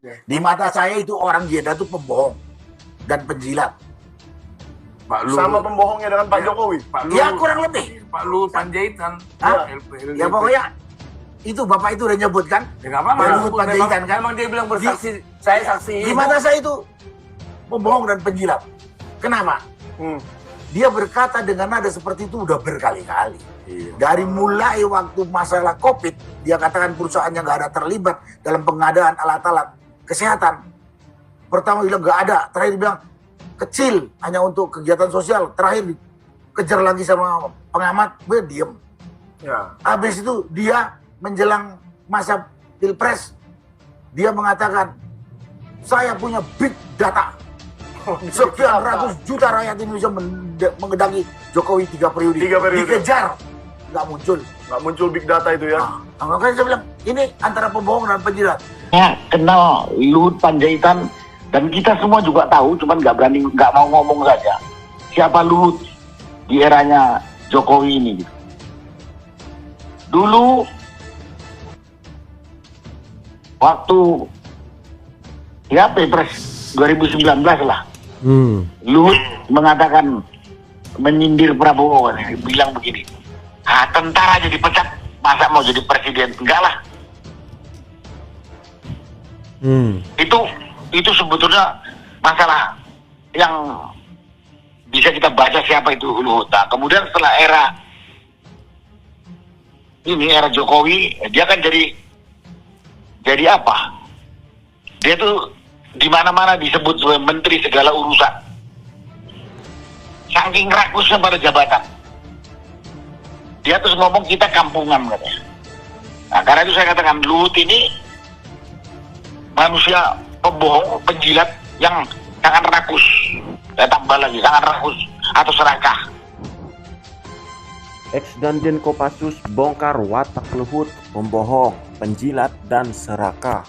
Di mata saya itu orang Jeddah itu pembohong dan penjilat. Pak Luhut. Sama pembohongnya dengan Pak Jokowi. Pak Luhut. Ya kurang lebih. Pak Luhut Panjaitan. Hah? LP. Ya pokoknya itu Bapak itu udah nyebut kan? Ya nggak apa-apa. Pak Luhut Panjaitan kan? Emang dia bilang bersaksi. Saya saksi. Di mata saya itu pembohong dan penjilat. Kenapa? Dia berkata dengan nada seperti itu udah berkali-kali. Iya. Dari mulai waktu masalah COVID, dia katakan perusahaannya nggak ada terlibat dalam pengadaan alat-alat kesehatan. Pertama bilang nggak ada, terakhir bilang kecil hanya untuk kegiatan sosial. Terakhir dikejar lagi sama pengamat, dia diem. Ya. Habis itu dia menjelang masa pilpres, dia mengatakan saya punya big data. Sekian ratus juta rakyat Indonesia mengendangi Jokowi 3 periode. 3 periode. Dikejar, nggak muncul. Nggak muncul big data itu ya. Makanya saya bilang, ini antara pembohong dan penjilat. Ya, kenal Luhut Panjaitan dan kita semua juga tahu, cuman nggak mau ngomong saja. Siapa Luhut di eranya Jokowi ini? Gitu. Dulu waktu ya Pilpres 2019 lah, Luhut mengatakan menyindir Prabowo, bilang begini, tentara jadi pecat, masa mau jadi presiden? Enggak lah. Itu sebetulnya masalah yang bisa kita baca siapa itu Luhut. Nah, kemudian setelah era Jokowi, dia kan jadi apa? Dia tuh di mana-mana disebut sebagai menteri segala urusan. Saking rakusnya pada jabatan. Dia terus ngomong kita kampungan katanya. Nah, karena itu saya katakan Luhut ini manusia pembohong, penjilat yang sangat rakus. Saya tambah lagi, sangat rakus atau serakah. Ex-Danjen Kopassus bongkar watak Luhut, pembohong, penjilat, dan serakah.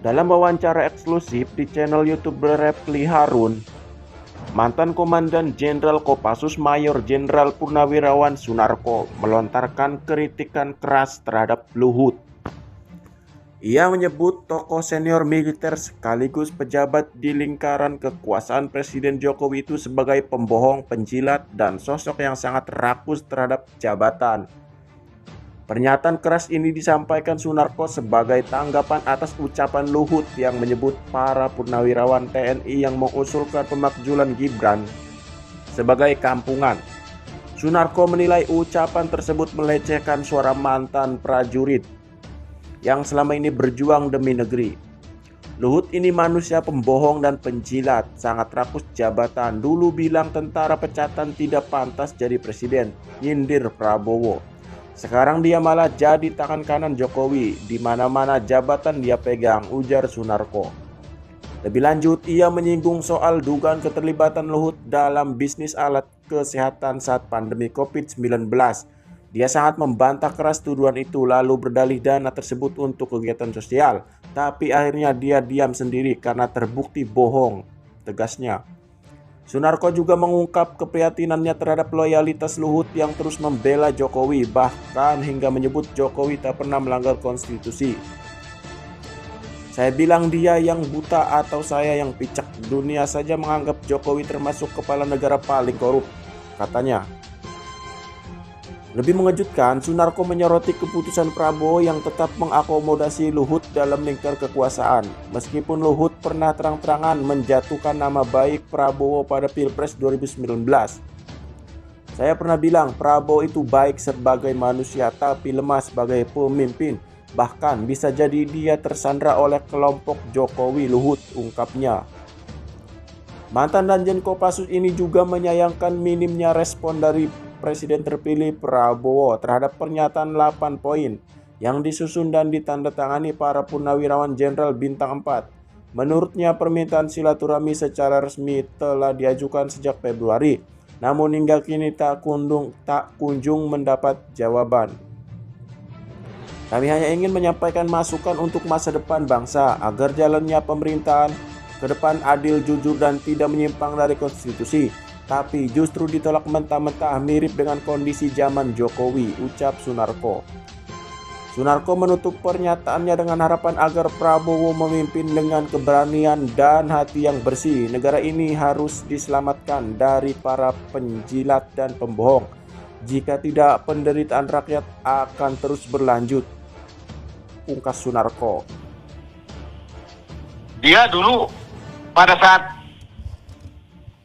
Dalam wawancara eksklusif di channel YouTube Refli Harun, mantan Komandan Jenderal Kopassus Mayor Jenderal Purnawirawan Sunarko melontarkan kritikan keras terhadap Luhut. Ia menyebut tokoh senior militer sekaligus pejabat di lingkaran kekuasaan Presiden Jokowi itu sebagai pembohong, penjilat, dan sosok yang sangat rakus terhadap jabatan. Pernyataan keras ini disampaikan Sunarko sebagai tanggapan atas ucapan Luhut yang menyebut para purnawirawan TNI yang mengusulkan pemakzulan Gibran sebagai kampungan. Sunarko menilai ucapan tersebut melecehkan suara mantan prajurit yang selama ini berjuang demi negeri. Luhut ini manusia pembohong dan penjilat, sangat rakus jabatan. Dulu bilang tentara pecatan tidak pantas jadi presiden, nyindir Prabowo. Sekarang dia malah jadi tangan kanan Jokowi, di mana-mana jabatan dia pegang, ujar Sunarko. Lebih lanjut, ia menyinggung soal dugaan keterlibatan Luhut dalam bisnis alat kesehatan saat pandemi COVID-19. Dia sangat membantah keras tuduhan itu, lalu berdalih dana tersebut untuk kegiatan sosial. Tapi akhirnya dia diam sendiri karena terbukti bohong, tegasnya. Sunarko juga mengungkap keprihatinannya terhadap loyalitas Luhut yang terus membela Jokowi, bahkan hingga menyebut Jokowi tak pernah melanggar konstitusi. Saya bilang dia yang buta atau saya yang picek. Dunia saja menganggap Jokowi termasuk kepala negara paling korup, katanya. Lebih mengejutkan, Sunarko menyoroti keputusan Prabowo yang tetap mengakomodasi Luhut dalam lingkar kekuasaan. Meskipun Luhut pernah terang-terangan menjatuhkan nama baik Prabowo pada Pilpres 2019. Saya pernah bilang Prabowo itu baik sebagai manusia tapi lemah sebagai pemimpin. Bahkan bisa jadi dia tersandra oleh kelompok Jokowi, Luhut, ungkapnya. Mantan Danjen Kopassus ini juga menyayangkan minimnya respon dari Presiden terpilih Prabowo terhadap pernyataan 8 poin yang disusun dan ditandatangani para purnawirawan Jenderal Bintang 4. Menurutnya permintaan silaturahmi secara resmi telah diajukan sejak Februari, namun hingga kini tak kunjung mendapat jawaban. Kami hanya ingin menyampaikan masukan untuk masa depan bangsa agar jalannya pemerintahan ke depan adil, jujur, dan tidak menyimpang dari konstitusi. Tapi justru ditolak mentah-mentah mirip dengan kondisi zaman Jokowi, ucap Sunarko. Sunarko menutup pernyataannya dengan harapan agar Prabowo memimpin dengan keberanian dan hati yang bersih. Negara ini harus diselamatkan dari para penjilat dan pembohong. Jika tidak, penderitaan rakyat akan terus berlanjut, pungkas Sunarko. Dia dulu pada saat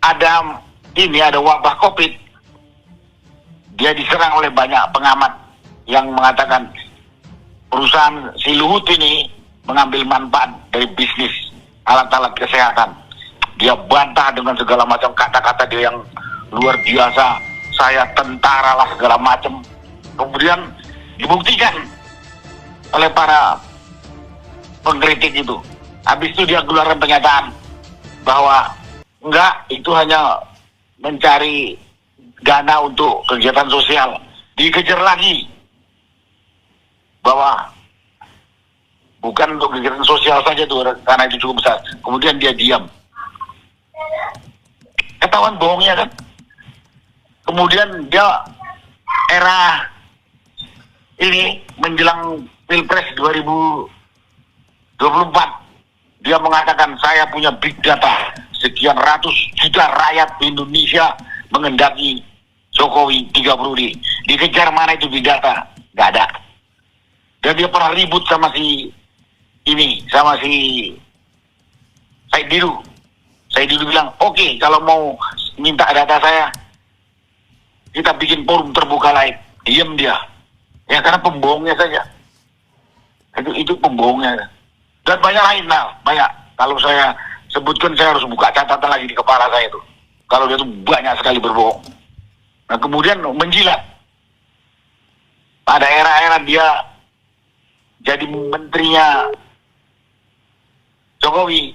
ada wabah COVID, dia diserang oleh banyak pengamat yang mengatakan perusahaan si Luhut ini mengambil manfaat dari bisnis alat-alat kesehatan. Dia bantah dengan segala macam kata-kata dia yang luar biasa. Saya tentara lah segala macam. Kemudian dibuktikan oleh para pengkritik itu. Habis itu dia keluarkan pernyataan bahwa enggak, itu hanya mencari dana untuk kegiatan sosial. Dikejar lagi bahwa bukan untuk kegiatan sosial saja tuh, karena itu cukup besar. Kemudian dia diam. Ketahuan bohongnya kan. Kemudian dia era ini menjelang Pilpres 2024, dia mengatakan saya punya big data, sekian ratus juta rakyat Indonesia mengendaki Jokowi 30D. Dikejar mana itu big data? Gak ada. Dan dia pernah ribut sama si Said Didu. Said Didu bilang, oke, kalau mau minta data saya, kita bikin forum terbuka lain. Diam dia. Ya karena pembohongnya saja. Itu pembohongnya. Dan banyak lain lah, banyak. Kalau saya sebutkan, saya harus buka catatan lagi di kepala saya itu. Kalau dia itu banyak sekali berbohong. Nah kemudian menjilat. Pada era-era dia jadi menterinya Jokowi,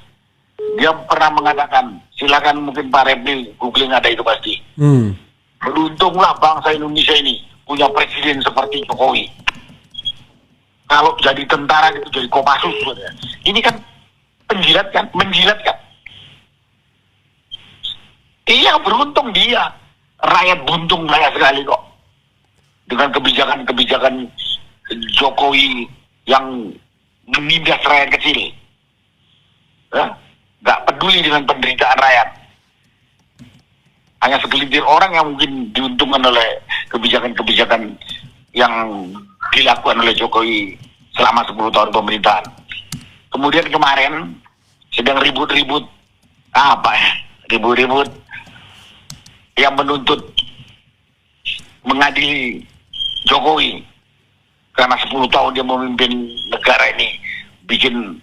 dia pernah mengatakan, silakan mungkin Pak Repli googling, ada itu pasti. Beruntunglah bangsa Indonesia ini punya presiden seperti Jokowi. Kalau jadi tentara gitu, jadi Kopassus. Ini kan penjilat kan, menjilat kan. Iya, beruntung dia. Rakyat buntung banyak sekali kok. Dengan kebijakan-kebijakan Jokowi yang menindas rakyat kecil. Gak peduli dengan penderitaan rakyat. Hanya segelintir orang yang mungkin diuntungkan oleh kebijakan-kebijakan yang dilakukan oleh Jokowi selama 10 tahun pemerintahan. Kemudian kemarin sedang ribut-ribut yang menuntut mengadili Jokowi karena 10 tahun dia memimpin negara ini, bikin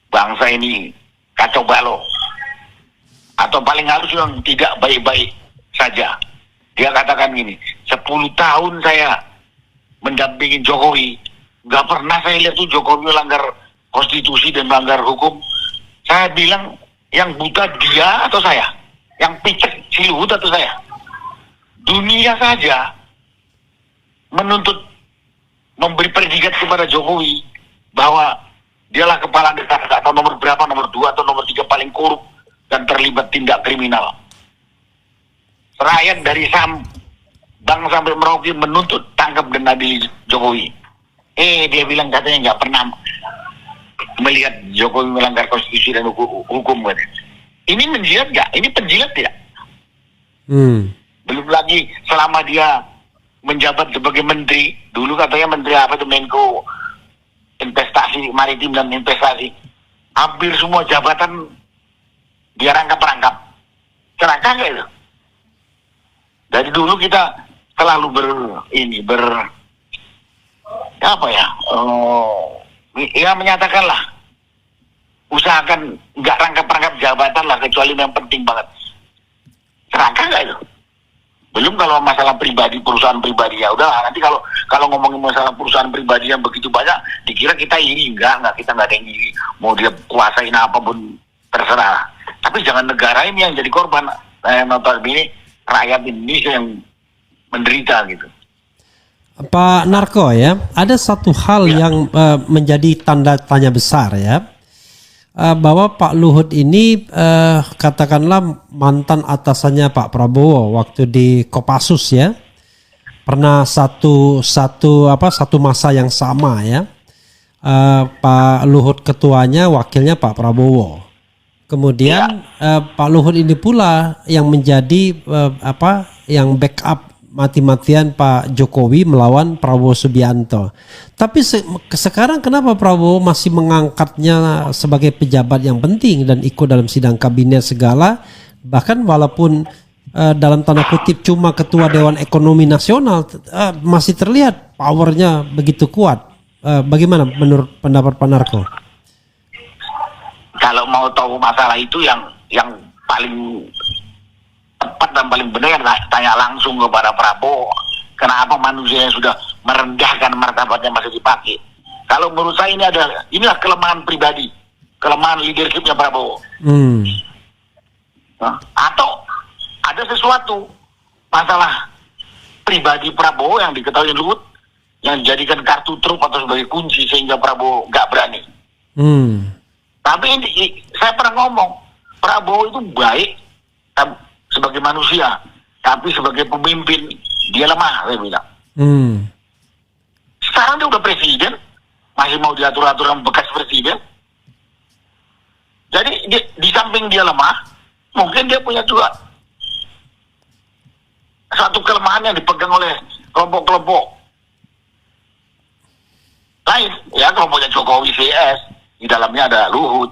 bangsa ini kacau balau, atau paling halus yang tidak baik-baik saja. Dia katakan gini, 10 tahun saya mendampingi Jokowi, gak pernah saya lihat tuh Jokowi melanggar konstitusi dan melanggar hukum. Saya bilang, yang buta dia atau saya? Yang picek si Luhut atau saya? Dunia saja menuntut, memberi predikat kepada Jokowi bahwa dialah kepala negara atau nomor berapa, nomor 2 atau nomor 3 paling korup dan terlibat tindak kriminal. Rakyat dari Sabang sampai Merauke menuntut tangkap dan adili Jokowi. Dia bilang katanya nggak pernah melihat Jokowi melanggar konstitusi dan hukum. Ini menjilat nggak? Ini penjilat tidak? Belum lagi selama dia menjabat sebagai menteri, dulu katanya menteri apa itu, Menko Investasi, Maritim dan Investasi. Hampir semua jabatan dia rangkap-rangkap. Celaka nggak itu? Dari dulu kita selalu menyatakanlah, usahakan nggak rangkap-rangkap jabatan lah, kecuali yang penting banget. Celaka nggak itu? Belum kalau masalah pribadi, perusahaan pribadi, ya udah nanti kalau ngomongin masalah perusahaan pribadi yang begitu banyak, dikira kita iri. Enggak, kita nggak ada yang iri. Mau dia kuasain apapun terserah. Tapi jangan negara ini yang jadi korban. Notabene rakyat Indonesia yang menderita gitu. Pak Narko ya, ada satu hal yang menjadi tanda tanya besar ya. Bahwa Pak Luhut ini katakanlah mantan atasannya Pak Prabowo waktu di Kopassus ya, pernah satu masa yang sama ya. Pak Luhut ketuanya, wakilnya Pak Prabowo. Kemudian Pak Luhut ini pula yang menjadi yang backup mati-matian Pak Jokowi melawan Prabowo Subianto. Tapi sekarang kenapa Prabowo masih mengangkatnya sebagai pejabat yang penting dan ikut dalam sidang kabinet segala, bahkan walaupun dalam tanda kutip cuma ketua Dewan Ekonomi Nasional, masih terlihat powernya begitu kuat. Bagaimana menurut pendapat Pak Narko? Kalau mau tahu masalah itu yang paling tepat dan paling benar, tanya langsung kepada Prabowo. Kenapa manusia yang sudah merendahkan martabatnya masih dipakai? Kalau menurut saya inilah kelemahan pribadi, kelemahan leadershipnya Prabowo. Atau ada sesuatu masalah pribadi Prabowo yang diketahui Luhut yang dijadikan kartu truf atau sebagai kunci sehingga Prabowo nggak berani. Tapi saya pernah ngomong, Prabowo itu baik sebagai manusia, tapi sebagai pemimpin dia lemah, saya bilang. Sekarang dia udah presiden, masih mau diatur-atur sama bekas presiden. Jadi di samping dia lemah, mungkin dia punya juga satu kelemahan yang dipegang oleh kelompok-kelompok lain, ya kelompoknya Jokowi CS, di dalamnya ada Luhut.